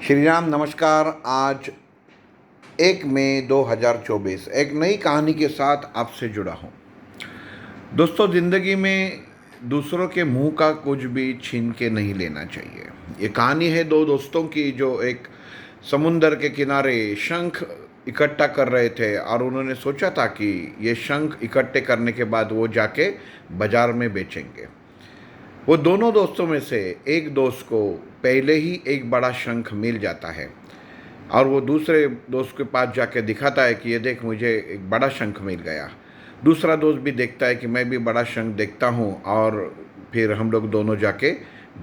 श्री राम नमस्कार। आज 1 मई 2024 एक नई कहानी के साथ आपसे जुड़ा हूँ। दोस्तों, ज़िंदगी में दूसरों के मुंह का कुछ भी छीन के नहीं लेना चाहिए। ये कहानी है दो दोस्तों की जो एक समुंदर के किनारे शंख इकट्ठा कर रहे थे और उन्होंने सोचा था कि ये शंख इकट्ठे करने के बाद वो जाके बाज़ार में बेचेंगे। वो दोनों दोस्तों में से एक दोस्त को पहले ही एक बड़ा शंख मिल जाता है और वो दूसरे दोस्त के पास जाके दिखाता है कि ये देख, मुझे एक बड़ा शंख मिल गया। दूसरा दोस्त भी देखता है कि मैं भी बड़ा शंख देखता हूँ और फिर हम लोग दोनों जाके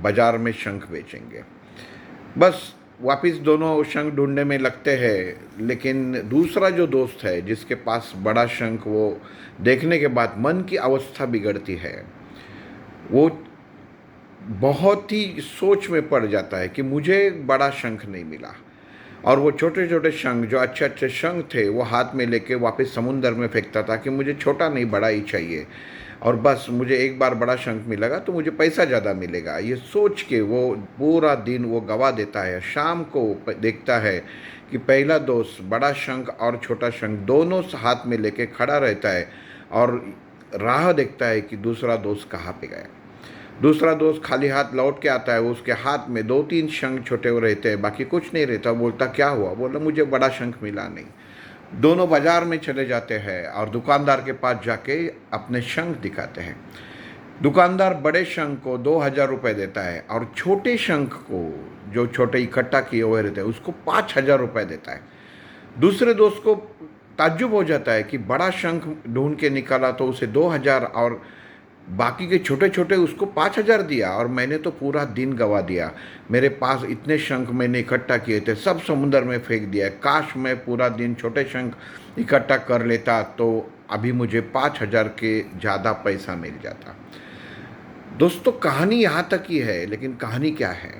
बाज़ार में शंख बेचेंगे। बस वापस दोनों शंख ढूंढने में लगते हैं, लेकिन दूसरा जो दोस्त है जिसके पास बड़ा शंख, वो देखने के बाद मन की अवस्था बिगड़ती है। वो बहुत ही सोच में पड़ जाता है कि मुझे बड़ा शंख नहीं मिला, और वो छोटे छोटे शंख जो अच्छे अच्छे शंख थे वो हाथ में लेके वापस समुंदर में फेंकता था कि मुझे छोटा नहीं बड़ा ही चाहिए, और बस मुझे एक बार बड़ा शंख मिलेगा तो मुझे पैसा ज़्यादा मिलेगा। ये सोच के वो पूरा दिन वो गवा देता है। शाम को देखता है कि पहला दोस्त बड़ा शंख और छोटा शंख दोनों हाथ में लेके खड़ा रहता है और राह देखता है कि दूसरा दोस्त कहाँ पे गया। दूसरा दोस्त खाली हाथ लौट के आता है। वो उसके हाथ में 2-3 शंख छोटे हुए रहते हैं, बाकी कुछ नहीं रहता। बोलता क्या हुआ? बोला मुझे बड़ा शंख मिला नहीं। दोनों बाजार में चले जाते हैं और दुकानदार के पास जाके अपने शंख दिखाते हैं। दुकानदार बड़े शंख को 2000 रुपये देता है और छोटे शंख को, जो छोटे इकट्ठा किए हुए रहते हैं, उसको 5000 रुपये देता है। दूसरे दोस्त को ताज्जुब हो जाता है कि बड़ा शंख ढूंढ के निकाला तो उसे 2000 और बाकी के छोटे छोटे उसको 5000 दिया, और मैंने तो पूरा दिन गवा दिया। मेरे पास इतने शंख मैंने इकट्ठा किए थे, सब समुंदर में फेंक दिया। काश मैं पूरा दिन छोटे शंख इकट्ठा कर लेता तो अभी मुझे 5000 के ज़्यादा पैसा मिल जाता। दोस्तों, कहानी यहाँ तक ही है, लेकिन कहानी क्या है?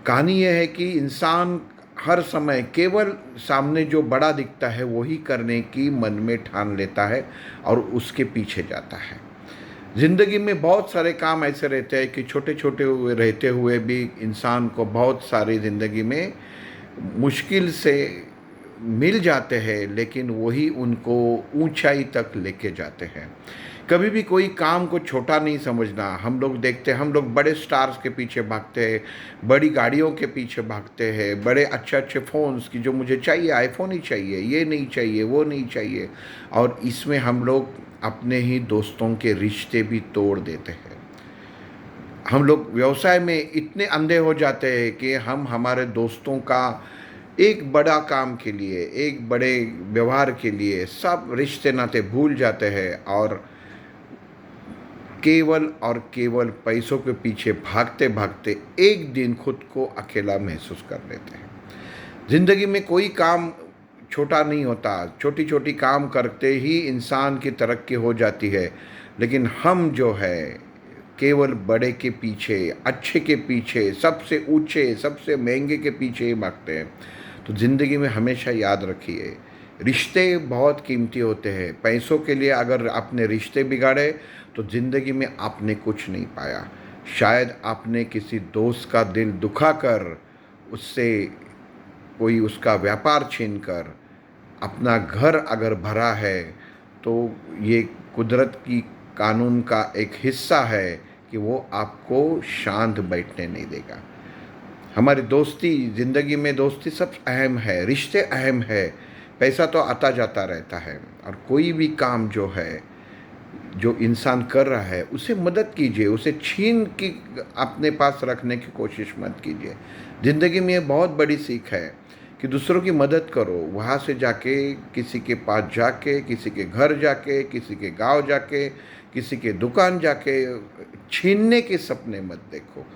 कहानी यह है कि इंसान हर समय केवल सामने जो बड़ा दिखता है वही करने की मन में ठान लेता है और उसके पीछे जाता है। ज़िंदगी में बहुत सारे काम ऐसे रहते हैं कि छोटे छोटे हुए रहते हुए भी इंसान को बहुत सारी ज़िंदगी में मुश्किल से मिल जाते हैं, लेकिन वही उनको ऊंचाई तक लेके जाते हैं। कभी भी कोई काम को छोटा नहीं समझना। हम लोग देखते हैं, हम लोग बड़े स्टार्स के पीछे भागते हैं, बड़ी गाड़ियों के पीछे भागते हैं, बड़े अच्छे अच्छे फ़ोन्स की, जो मुझे चाहिए आईफोन ही चाहिए, ये नहीं चाहिए, वो नहीं चाहिए, और इसमें हम लोग अपने ही दोस्तों के रिश्ते भी तोड़ देते हैं। हम लोग व्यवसाय में इतने अंधे हो जाते हैं कि हम हमारे दोस्तों का एक बड़ा काम के लिए, एक बड़े व्यवहार के लिए सब रिश्ते नाते भूल जाते हैं और केवल और केवल पैसों के पीछे भागते भागते एक दिन खुद को अकेला महसूस कर लेते हैं। ज़िंदगी में कोई काम छोटा नहीं होता। छोटी छोटी काम करते ही इंसान की तरक्की हो जाती है, लेकिन हम जो है केवल बड़े के पीछे, अच्छे के पीछे, सबसे ऊंचे, सबसे महंगे के पीछे ही भागते हैं। तो ज़िंदगी में हमेशा याद रखिए, रिश्ते बहुत कीमती होते हैं। पैसों के लिए अगर आपने रिश्ते बिगाड़े तो ज़िंदगी में आपने कुछ नहीं पाया। शायद आपने किसी दोस्त का दिल दुखाकर, उससे कोई उसका व्यापार छीनकर अपना घर अगर भरा है, तो ये कुदरत की कानून का एक हिस्सा है कि वो आपको शांत बैठने नहीं देगा। हमारी दोस्ती, ज़िंदगी में दोस्ती सब अहम है, रिश्ते अहम है। पैसा तो आता जाता रहता है, और कोई भी काम जो है, जो इंसान कर रहा है, उसे मदद कीजिए, उसे छीन के अपने पास रखने की कोशिश मत कीजिए। ज़िंदगी में ये बहुत बड़ी सीख है कि दूसरों की मदद करो। वहाँ से जाके किसी के पास जाके, किसी के घर जाके, किसी के गांव जाके, किसी के दुकान जाके छीनने के सपने मत देखो,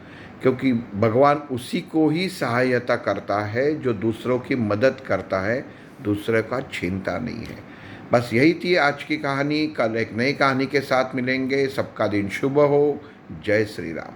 क्योंकि भगवान उसी को ही सहायता करता है जो दूसरों की मदद करता है, दूसरे का छीनता नहीं है। बस यही थी आज की कहानी। कल एक नई कहानी के साथ मिलेंगे। सबका दिन शुभ हो। जय श्री राम।